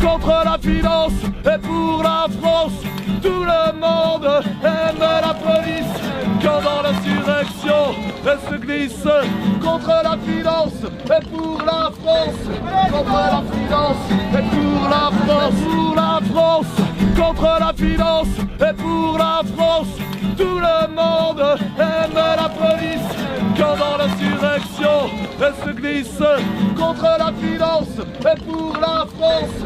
contre la finance et pour la France. Tout le monde aime la police quand dans l'insurrection elle se glisse contre la finance et pour la France. Contre la finance et pour la France. Pour la France. Contre la finance et pour la France. Tout le monde aime la police quand dans l'insurrection elle se glisse contre la finance et pour la France.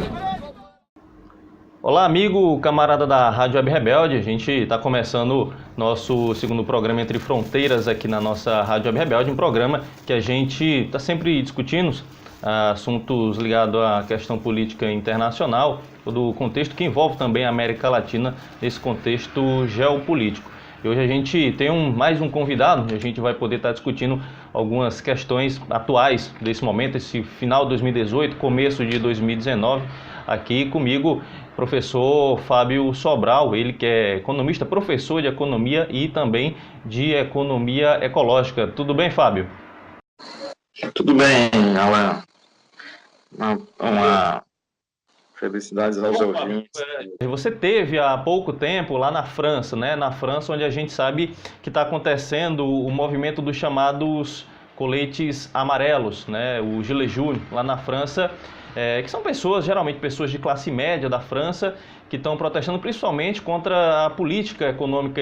Olá, amigo, camarada da Rádio Web Rebelde. A gente está começando nosso segundo programa Entre Fronteiras aqui na nossa Rádio Web Rebelde, um programa que a gente está sempre discutindo assuntos ligados à questão política internacional, todo o contexto que envolve também a América Latina nesse contexto geopolítico. E hoje a gente tem mais um convidado e a gente vai poder estar discutindo algumas questões atuais desse momento, esse final de 2018, começo de 2019. Aqui comigo, professor Fábio Sobral, ele que é economista, professor de economia e também de economia ecológica. Tudo bem, Fábio? Tudo bem, Alan. Uma felicidades aos ouvintes. Você teve há pouco tempo lá na França, né? Na França, onde a gente sabe que está acontecendo o movimento dos chamados coletes amarelos, né? O Gilets jaunes, lá na França, que são pessoas, geralmente pessoas de classe média da França, que estão protestando principalmente contra a política econômica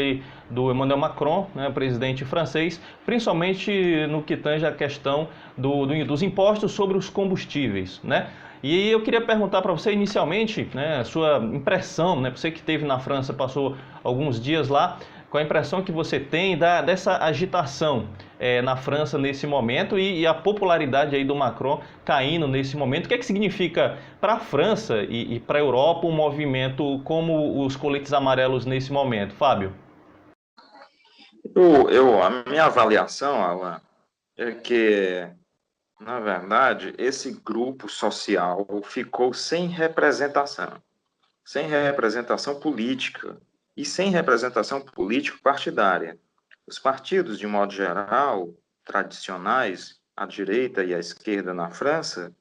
do Emmanuel Macron, né, presidente francês, principalmente no que tange a questão dos impostos sobre os combustíveis, né? E eu queria perguntar para você inicialmente, né, a sua impressão, né, você que esteve na França, passou alguns dias lá, qual a impressão que você tem dessa agitação na França nesse momento e a popularidade aí do Macron caindo nesse momento? O que é que significa para a França e para a Europa um movimento como os coletes amarelos nesse momento? Fábio? A minha avaliação, Alan, é que, na verdade, esse grupo social ficou sem representação política e sem representação político-partidária. Os partidos, de modo geral, tradicionais, a direita e a esquerda na França,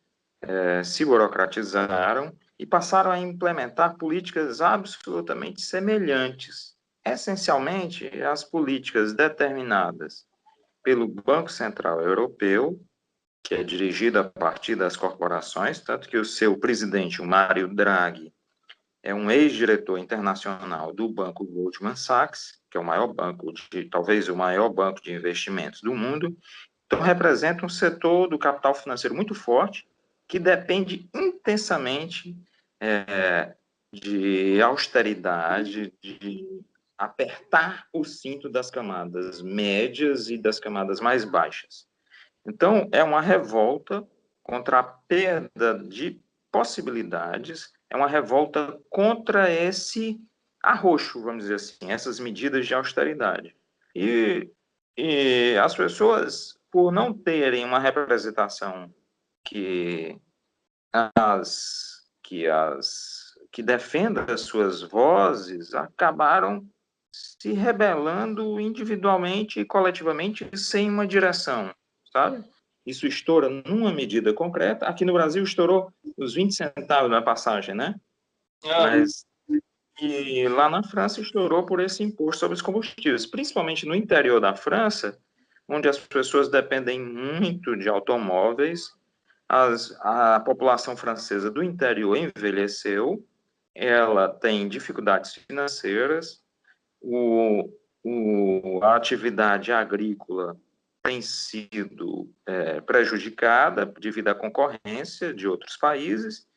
se burocratizaram e passaram a implementar políticas absolutamente semelhantes, essencialmente as políticas determinadas pelo Banco Central Europeu, que é dirigido a partir das corporações, tanto que o seu presidente, o Mário Draghi, é um ex-diretor internacional do banco Goldman Sachs, que é o maior banco, talvez o maior banco de investimentos do mundo. Então, representa um setor do capital financeiro muito forte, que depende intensamente de austeridade, de apertar o cinto das camadas médias e das camadas mais baixas. Então, é uma revolta contra a perda de possibilidades, é uma revolta contra esse arroxo, vamos dizer assim, essas medidas de austeridade. E as pessoas, por não terem uma representação que defenda as suas vozes, acabaram se rebelando individualmente e coletivamente sem uma direção, sabe? Isso estoura numa medida concreta. Aqui no Brasil estourou os 20 centavos na passagem, né? E lá na França estourou por esse imposto sobre os combustíveis, principalmente no interior da França, onde as pessoas dependem muito de automóveis. A população francesa do interior envelheceu, ela tem dificuldades financeiras, a atividade agrícola tem sido prejudicada devido à concorrência de outros países,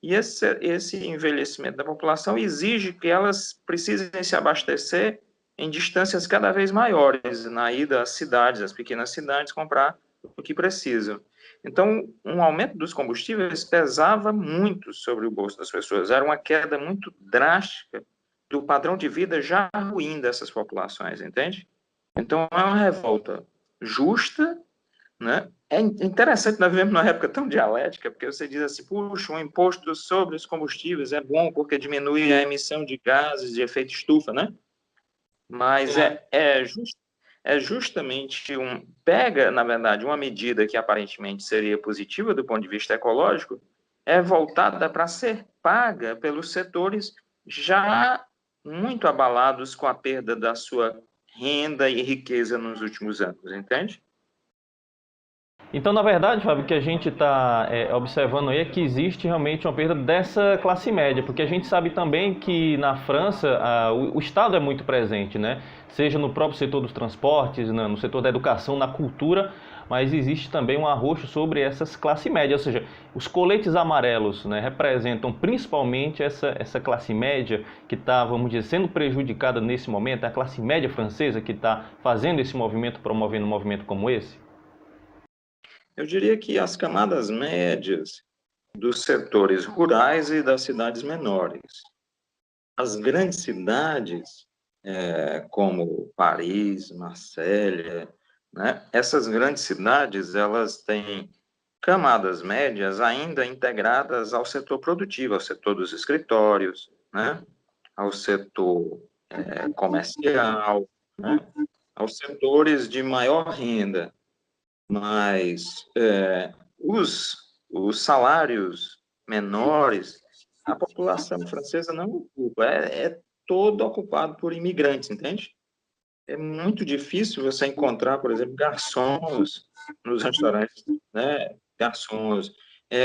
e esse envelhecimento da população exige que elas precisem se abastecer em distâncias cada vez maiores, na ida às cidades, às pequenas cidades, comprar o que precisam. Então, um aumento dos combustíveis pesava muito sobre o bolso das pessoas, era uma queda muito drástica do padrão de vida já ruim dessas populações, entende? Então, é uma revolta justa, né? É interessante, nós vivemos numa época tão dialética, porque você diz assim, puxa, um imposto sobre os combustíveis é bom porque diminui a emissão de gases de efeito estufa, né? Mas justamente pega, na verdade, uma medida que aparentemente seria positiva do ponto de vista ecológico, é voltada para ser paga pelos setores já muito abalados com a perda da sua renda e riqueza nos últimos anos, entende? Então, na verdade, Fábio, o que a gente está observando aí é que existe realmente uma perda dessa classe média, porque a gente sabe também que na França o Estado é muito presente, né? Seja no próprio setor dos transportes, no setor da educação, na cultura, mas existe também um arroxo sobre essas classes médias, ou seja, os coletes amarelos, né, representam principalmente essa classe média que está, vamos dizer, sendo prejudicada nesse momento, é a classe média francesa que está fazendo esse movimento, promovendo um movimento como esse? Eu diria que as camadas médias dos setores rurais e das cidades menores. As grandes cidades, como Paris, Marsella, né? Essas grandes cidades, elas têm camadas médias ainda integradas ao setor produtivo, ao setor dos escritórios, né? Ao setor comercial, né? Aos setores de maior renda. Mas os salários menores, a população francesa não ocupa, é todo ocupado por imigrantes, entende? É muito difícil você encontrar, por exemplo, garçons nos restaurantes, né? Garçons.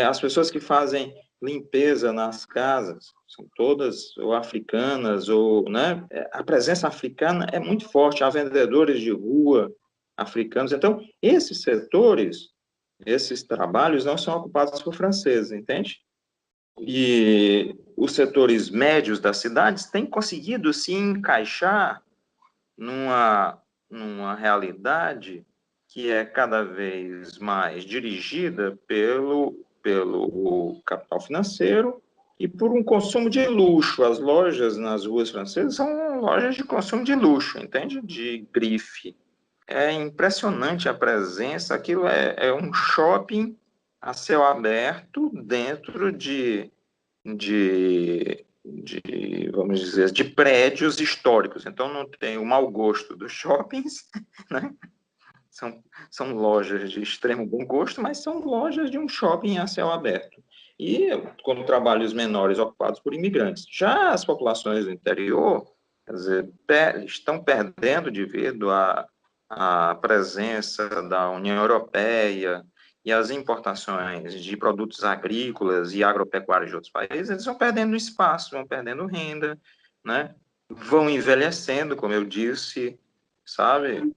As pessoas que fazem limpeza nas casas são todas ou africanas, ou, né? A presença africana é muito forte, há vendedores de rua africanos. Então, esses setores, esses trabalhos não são ocupados por franceses, entende? E os setores médios das cidades têm conseguido se encaixar numa realidade que é cada vez mais dirigida pelo capital financeiro e por um consumo de luxo. As lojas nas ruas francesas são lojas de consumo de luxo, entende? De grife. É impressionante a presença, aquilo é um shopping a céu aberto dentro vamos dizer, de prédios históricos. Então, não tem o mau gosto dos shoppings, né? São lojas de extremo bom gosto, mas são lojas de um shopping a céu aberto. E com trabalhos menores ocupados por imigrantes. Já as populações do interior, quer dizer, estão perdendo devido à presença da União Europeia e as importações de produtos agrícolas e agropecuários de outros países, eles vão perdendo espaço, vão perdendo renda, né? Vão envelhecendo, como eu disse, sabe?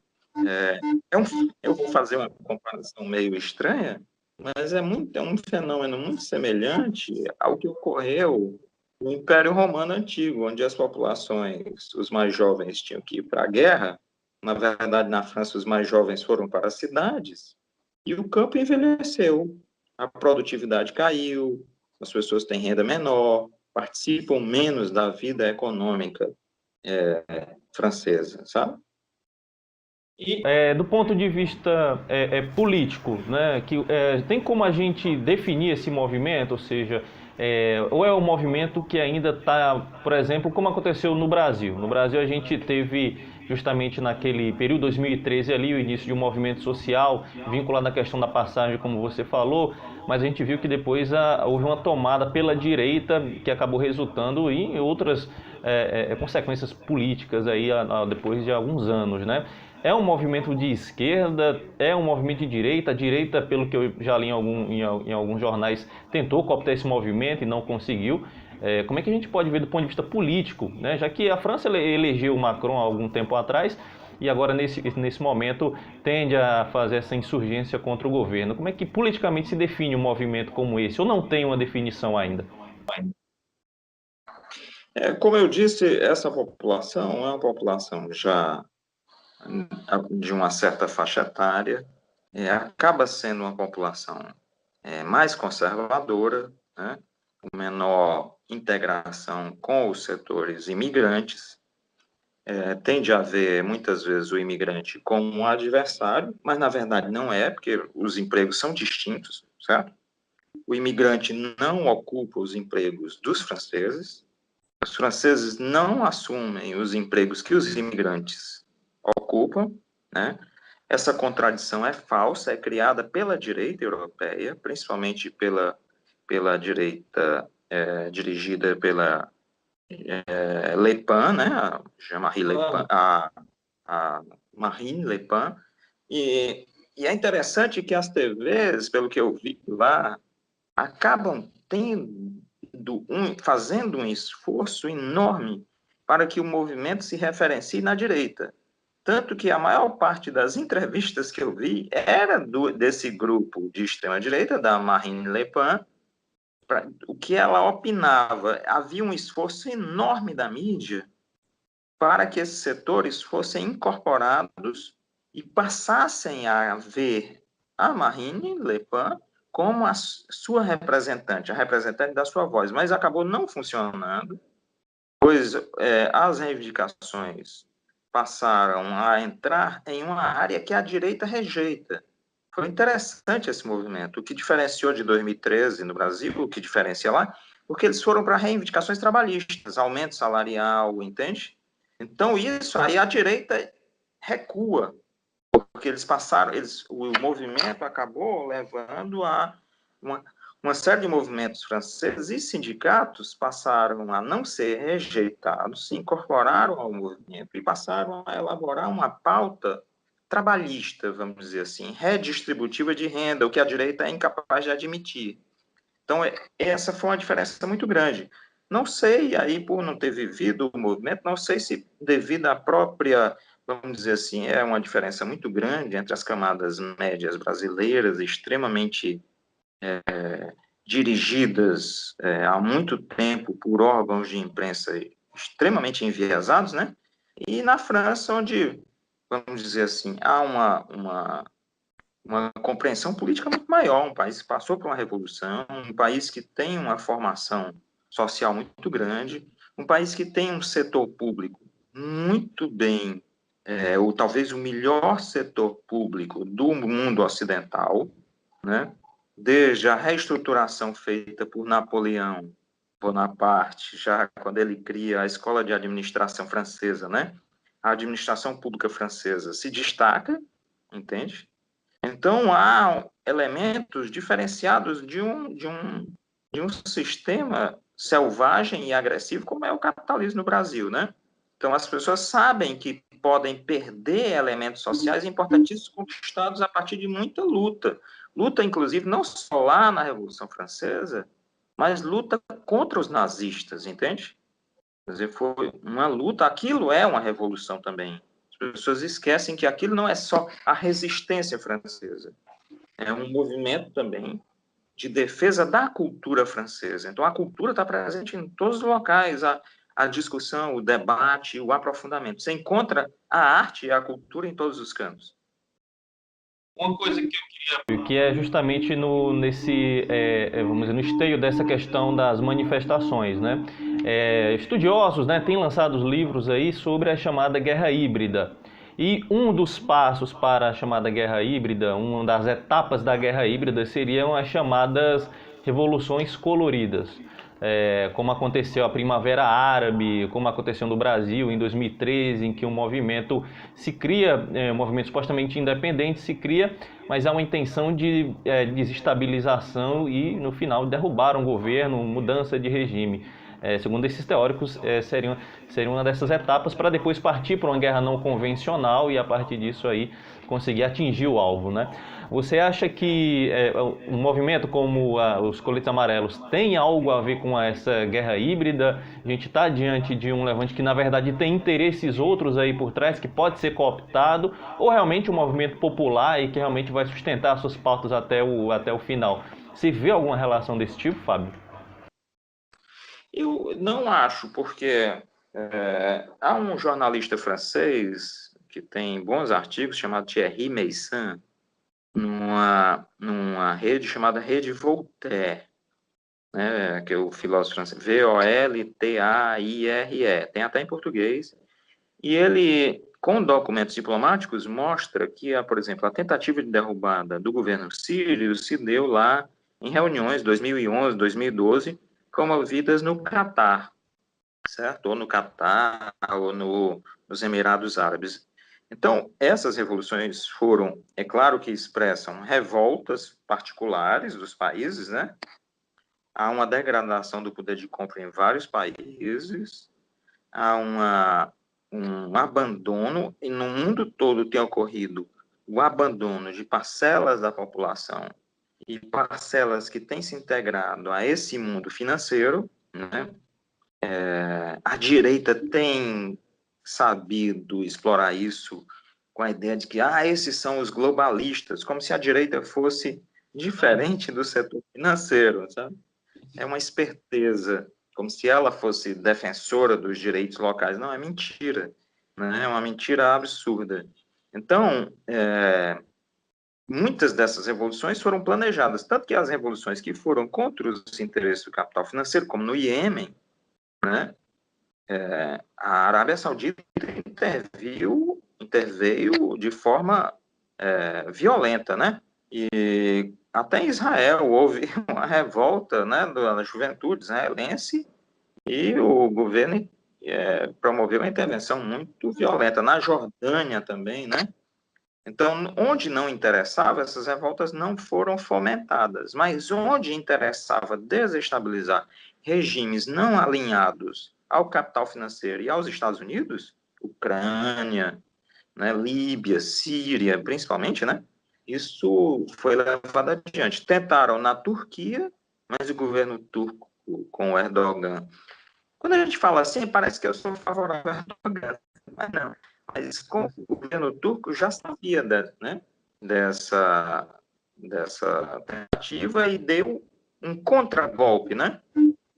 Eu vou fazer uma comparação meio estranha, mas é um fenômeno muito semelhante ao que ocorreu no Império Romano Antigo, onde as populações, os mais jovens, tinham que ir para a guerra. Na verdade, na França, os mais jovens foram para as cidades, e o campo envelheceu, a produtividade caiu, as pessoas têm renda menor, participam menos da vida econômica francesa, sabe? Do ponto de vista político, né, tem como a gente definir esse movimento, ou seja, ou é um movimento que ainda está, por exemplo, como aconteceu no Brasil. No Brasil a gente teve justamente naquele período 2013 ali o início de um movimento social vinculado à questão da passagem, como você falou, mas a gente viu que depois houve uma tomada pela direita que acabou resultando em outras consequências políticas aí depois de alguns anos, né? É um movimento de esquerda, é um movimento de direita. A direita, pelo que eu já li em alguns jornais, tentou cooptar esse movimento e não conseguiu. Como é que a gente pode ver do ponto de vista político, né? Já que a França elegeu o Macron há algum tempo atrás e agora nesse momento tende a fazer essa insurgência contra o governo. Como é que politicamente se define um movimento como esse? Ou não tem uma definição ainda? Como eu disse, essa população é uma população já de uma certa faixa etária, acaba sendo uma população mais conservadora, né? Menor integração com os setores imigrantes, tende a ver muitas vezes o imigrante como um adversário, mas na verdade não é, porque os empregos são distintos, certo? O imigrante não ocupa os empregos dos franceses, os franceses não assumem os empregos que os imigrantes ocupam, né? Essa contradição é falsa, é criada pela direita europeia, principalmente pela pela direita dirigida pela Le Pen, né, Jean-Marie Le Pen, a Marine Le Pen, e é interessante que as TVs, pelo que eu vi lá, acabam fazendo um esforço enorme para que o movimento se referencie na direita. Tanto que a maior parte das entrevistas que eu vi era desse grupo de extrema-direita, da Marine Le Pen, o que ela opinava. Havia um esforço enorme da mídia para que esses setores fossem incorporados e passassem a ver a Marine Le Pen como a sua representante, a representante da sua voz, mas acabou não funcionando, pois as reivindicações passaram a entrar em uma área que a direita rejeita. Foi interessante esse movimento. O que diferenciou de 2013 no Brasil, o que diferencia lá, porque eles foram para reivindicações trabalhistas, aumento salarial, entende? Então, isso aí a direita recua, porque o movimento acabou levando a uma série de movimentos franceses e sindicatos passaram a não ser rejeitados, se incorporaram ao movimento e passaram a elaborar uma pauta trabalhista, vamos dizer assim, redistributiva de renda, o que a direita é incapaz de admitir. Então, essa foi uma diferença muito grande. Não sei, aí, por não ter vivido o movimento, não sei se devido à própria, vamos dizer assim, é uma diferença muito grande entre as camadas médias brasileiras, extremamente dirigidas há muito tempo por órgãos de imprensa extremamente enviesados, né? E na França, onde, vamos dizer assim, há uma compreensão política muito maior, um país que passou por uma revolução, um país que tem uma formação social muito grande, um país que tem um setor público muito bem, ou talvez o melhor setor público do mundo ocidental, né? Desde a reestruturação feita por Napoleão Bonaparte, já quando ele cria a Escola de Administração Francesa, né? A administração pública francesa se destaca, entende? Então, há elementos diferenciados de um sistema selvagem e agressivo, como é o capitalismo no Brasil, né? Então, as pessoas sabem que podem perder elementos sociais importantíssimos conquistados a partir de muita luta. Luta, inclusive, não só lá na Revolução Francesa, mas luta contra os nazistas, entende? Quer dizer, foi uma luta, aquilo é uma revolução também. As pessoas esquecem que aquilo não é só a resistência francesa, é um movimento também de defesa da cultura francesa. Então, a cultura está presente em todos os locais, a discussão, o debate, o aprofundamento. Você encontra a arte e a cultura em todos os campos. Uma coisa que eu queria... Que é justamente nesse, vamos dizer, no esteio dessa questão das manifestações, né? Estudiosos, né, têm lançado livros aí sobre a chamada guerra híbrida. E um dos passos para a chamada guerra híbrida, uma das etapas da guerra híbrida, seriam as chamadas revoluções coloridas. Como aconteceu a Primavera Árabe, como aconteceu no Brasil em 2013, em que um movimento se cria, um movimento supostamente independente se cria, mas há uma intenção de desestabilização e, no final, derrubar um governo, mudança de regime. Segundo esses teóricos, seria uma dessas etapas para depois partir para uma guerra não convencional e, a partir disso, aí, conseguir atingir o alvo, né? Você acha que um movimento como os coletes amarelos tem algo a ver com essa guerra híbrida? A gente está diante de um levante que, na verdade, tem interesses outros aí por trás, que pode ser cooptado, ou realmente um movimento popular e que realmente vai sustentar suas pautas até o final? Você vê alguma relação desse tipo, Fábio? Eu não acho, porque há um jornalista francês que tem bons artigos, chamado Thierry Meyssan, numa rede chamada Rede Voltaire, né, que é o filósofo francês, Voltaire, tem até em português, e ele, com documentos diplomáticos, mostra que, por exemplo, a tentativa de derrubada do governo sírio se deu lá em reuniões 2011, 2012, promovidas no Catar, certo? Ou no Catar, ou nos Emirados Árabes. Então, essas revoluções foram, é claro que expressam revoltas particulares dos países, né? há uma degradação do poder de compra em vários países, há um abandono, e no mundo todo tem ocorrido o abandono de parcelas da população e parcelas que têm se integrado a esse mundo financeiro, né? A direita tem sabido explorar isso com a ideia de que esses são os globalistas, como se a direita fosse diferente do setor financeiro, sabe? É uma esperteza, como se ela fosse defensora dos direitos locais. Não, é mentira, né? É uma mentira absurda. Então, muitas dessas revoluções foram planejadas, tanto que as revoluções que foram contra os interesses do capital financeiro, como no Iêmen, né? A Arábia Saudita interveio de forma violenta, né? E até em Israel houve uma revolta, né, da juventude israelense, e o governo promoveu uma intervenção muito violenta. Na Jordânia também, né? Então, onde não interessava, essas revoltas não foram fomentadas, mas onde interessava desestabilizar regimes não alinhados ao capital financeiro e aos Estados Unidos, Ucrânia, né, Líbia, Síria, principalmente, né? Isso foi levado adiante. Tentaram na Turquia, mas o governo turco, com o Erdogan... Quando a gente fala assim, parece que eu sou favorável ao Erdogan, mas não. Mas com o governo turco já sabia dessa tentativa e deu um contragolpe, né?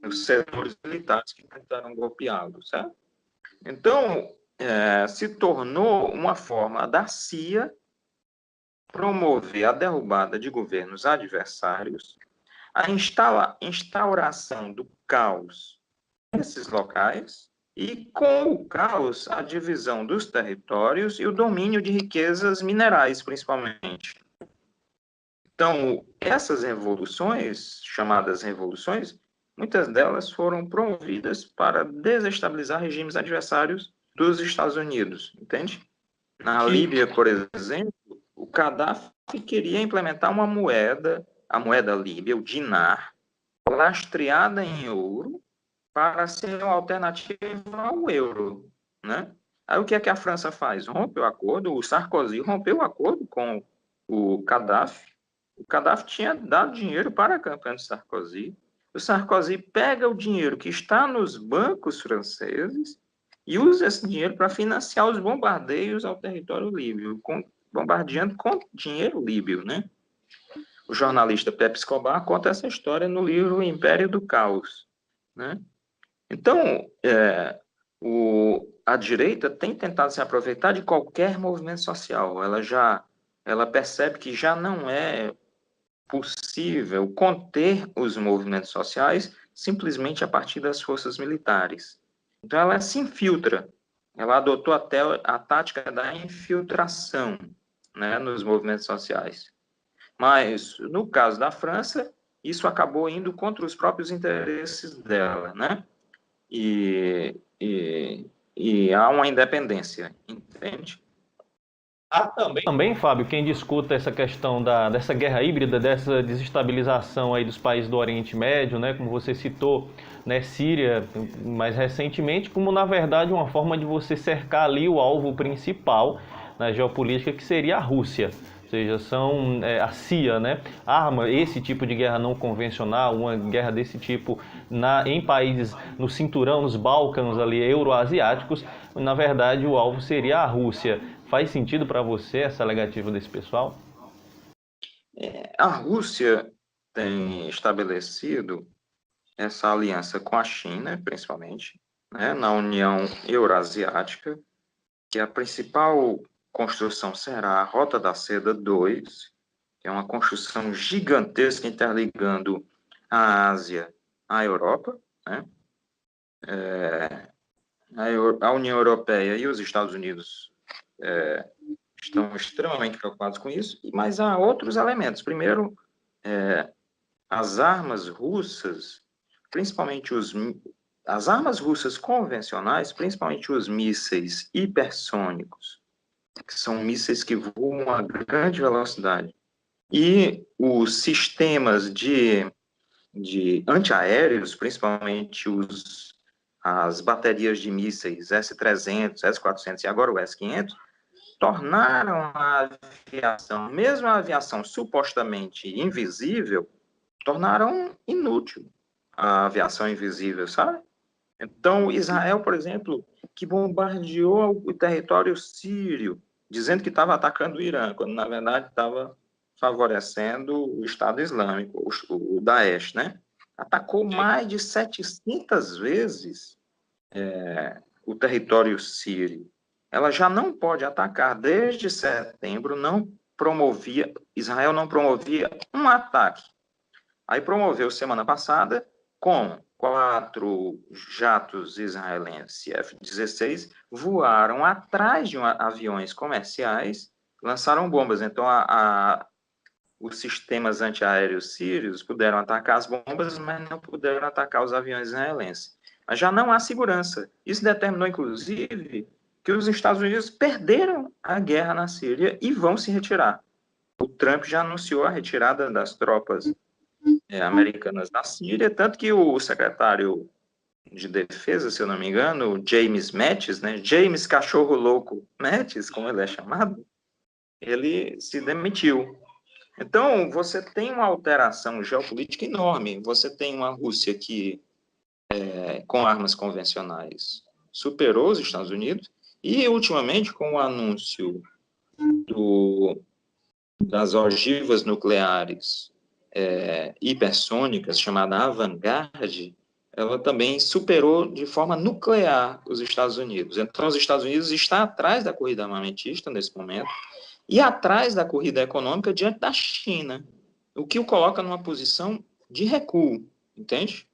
Os setores militares que tentaram golpeá-lo, certo? Então, se tornou uma forma da CIA promover a derrubada de governos adversários, a instauração do caos nesses locais e, com o caos, a divisão dos territórios e o domínio de riquezas minerais, principalmente. Então, essas revoluções, chamadas revoluções, muitas delas foram promovidas para desestabilizar regimes adversários dos Estados Unidos, entende? Na Líbia, por exemplo, o Gaddafi queria implementar uma moeda, a moeda líbia, o dinar, lastreada em ouro, para ser uma alternativa ao euro, né? Aí o que é que a França faz? Rompe o acordo, o Sarkozy rompeu o acordo com o Gaddafi. O Gaddafi tinha dado dinheiro para a campanha do Sarkozy. O Sarkozy pega o dinheiro que está nos bancos franceses e usa esse dinheiro para financiar os bombardeios ao território líbio, bombardeando com dinheiro líbio, né? O jornalista Pepe Escobar conta essa história no livro O Império do Caos, né? Então, a direita tem tentado se aproveitar de qualquer movimento social. Ela percebe que já não é possível conter os movimentos sociais simplesmente a partir das forças militares. Então, ela se infiltra. Ela adotou até a tática da infiltração, né, nos movimentos sociais. Mas, no caso da França, isso acabou indo contra os próprios interesses dela, né? E há uma independência, entende? Há também, Fábio, quem discuta essa questão dessa guerra híbrida, dessa desestabilização aí dos países do Oriente Médio, né, como você citou, né, Síria, mais recentemente, como na verdade uma forma de você cercar ali o alvo principal na geopolítica, que seria a Rússia. Ou seja, são a CIA, né, arma esse tipo de guerra não convencional, uma guerra desse tipo em países no cinturão, nos Balcãs ali, euroasiáticos. Na verdade, o alvo seria a Rússia. Faz sentido para você essa alegativa desse pessoal? A Rússia tem estabelecido essa aliança com a China, principalmente, né, na União Euroasiática, que a principal construção será a Rota da Seda 2, que é uma construção gigantesca interligando a Ásia à Europa, né? A União Europeia e os Estados Unidos estão extremamente preocupados com isso, mas há outros elementos. Primeiro, as armas russas, principalmente as armas russas convencionais, principalmente os mísseis hipersônicos, que são mísseis que voam a grande velocidade, e os sistemas de de antiaéreos, principalmente as baterias de mísseis S-300, S-400 e agora o S-500, tornaram a aviação, mesmo a aviação supostamente invisível, tornaram inútil a aviação invisível, sabe? Então, Israel, por exemplo, que bombardeou o território sírio, dizendo que estava atacando o Irã, quando, na verdade, estava favorecendo o Estado Islâmico, o Daesh, né? Atacou mais de 700 vezes o território sírio. Ela já não pode atacar desde setembro, Israel não promovia um ataque. Aí promoveu semana passada com 4 jatos israelenses F-16 voaram atrás de aviões comerciais, lançaram bombas. Então, os sistemas antiaéreos sírios puderam atacar as bombas, mas não puderam atacar os aviões israelenses. Mas já não há segurança. Isso determinou, inclusive, que os Estados Unidos perderam a guerra na Síria e vão se retirar. O Trump já anunciou a retirada das tropas americanas da Síria, tanto que o secretário de defesa, se eu não me engano, James Mattis, né, James Cachorro Louco Mattis, como ele é chamado, ele se demitiu. Então, você tem uma alteração geopolítica enorme. Você tem uma Rússia que, com armas convencionais, superou os Estados Unidos, e, ultimamente, com o anúncio das ogivas nucleares hipersônicas, chamada Avangard, ela também superou de forma nuclear os Estados Unidos. Então, os Estados Unidos está atrás da corrida armamentista nesse momento e atrás da corrida econômica diante da China, o que o coloca numa posição de recuo, entende?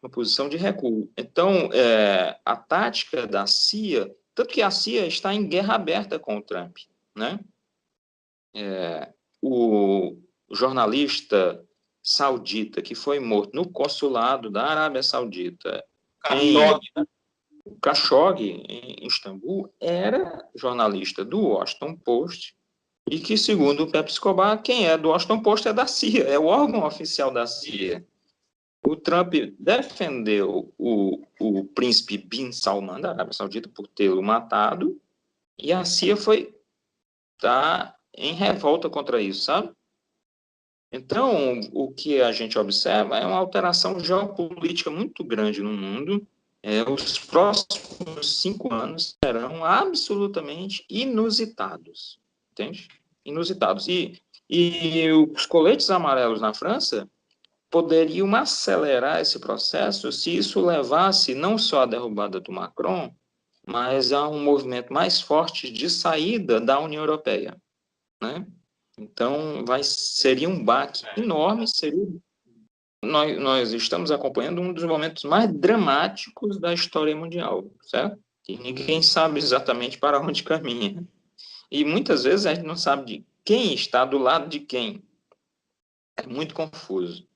Uma posição de recuo. Então, a tática da CIA, tanto que a CIA está em guerra aberta com o Trump, né? O jornalista saudita que foi morto no consulado da Arábia Saudita, o Khashoggi, em Istambul, era jornalista do Washington Post, e que, segundo o Pepe Escobar, quem é do Washington Post é da CIA, é o órgão oficial da CIA. O Trump defendeu o príncipe Bin Salman da Arábia Saudita por tê-lo matado, e a CIA está em revolta contra isso, sabe? Então, o que a gente observa é uma alteração geopolítica muito grande no mundo. Os próximos 5 anos serão absolutamente inusitados, entende? Inusitados. E os coletes amarelos na França poderiam acelerar esse processo se isso levasse não só à derrubada do Macron, mas a um movimento mais forte de saída da União Europeia, né? Então, seria um baque enorme, nós estamos acompanhando um dos momentos mais dramáticos da história mundial, certo? E ninguém sabe exatamente para onde caminha. E muitas vezes a gente não sabe de quem está do lado de quem. É muito confuso.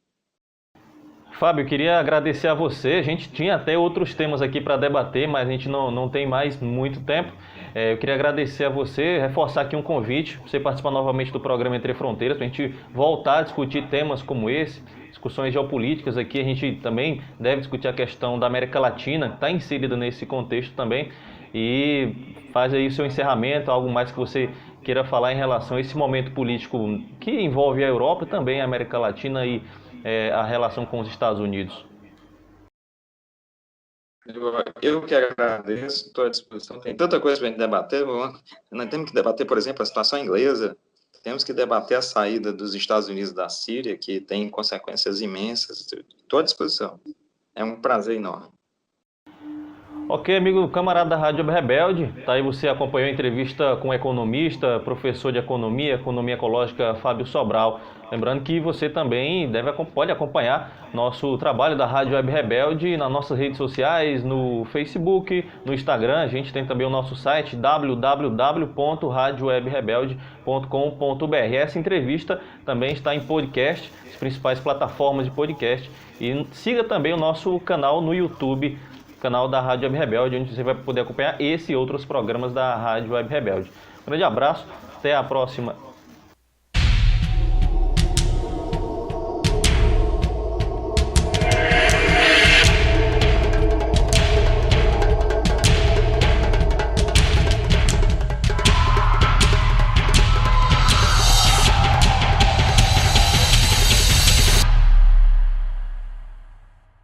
Fábio, eu queria agradecer a você. A gente tinha até outros temas aqui para debater, mas a gente não tem mais muito tempo. Eu queria agradecer a você, reforçar aqui um convite para você participar novamente do programa Entre Fronteiras, para a gente voltar a discutir temas como esse, discussões geopolíticas aqui. A gente também deve discutir a questão da América Latina, que está inserida nesse contexto também. E faz aí o seu encerramento, algo mais que você queira falar em relação a esse momento político que envolve a Europa e também a América Latina e a relação com os Estados Unidos. Eu que agradeço, estou à disposição. Tem tanta coisa para a gente debater. Nós temos que debater, por exemplo, a situação inglesa. Temos que debater a saída dos Estados Unidos da Síria, que tem consequências imensas. Estou à disposição. É um prazer enorme. Ok, amigo camarada da Rádio Web Rebelde, tá aí, você acompanhou a entrevista com o economista, professor de economia ecológica, Fábio Sobral. Lembrando que você também pode acompanhar nosso trabalho da Rádio Web Rebelde nas nossas redes sociais, no Facebook, no Instagram. A gente tem também o nosso site www.radiowebrebelde.com.br. Essa entrevista também está em podcast, as principais plataformas de podcast. E siga também o nosso canal no YouTube, canal da Rádio Web Rebelde, onde você vai poder acompanhar esse e outros programas da Rádio Web Rebelde. Um grande abraço, até a próxima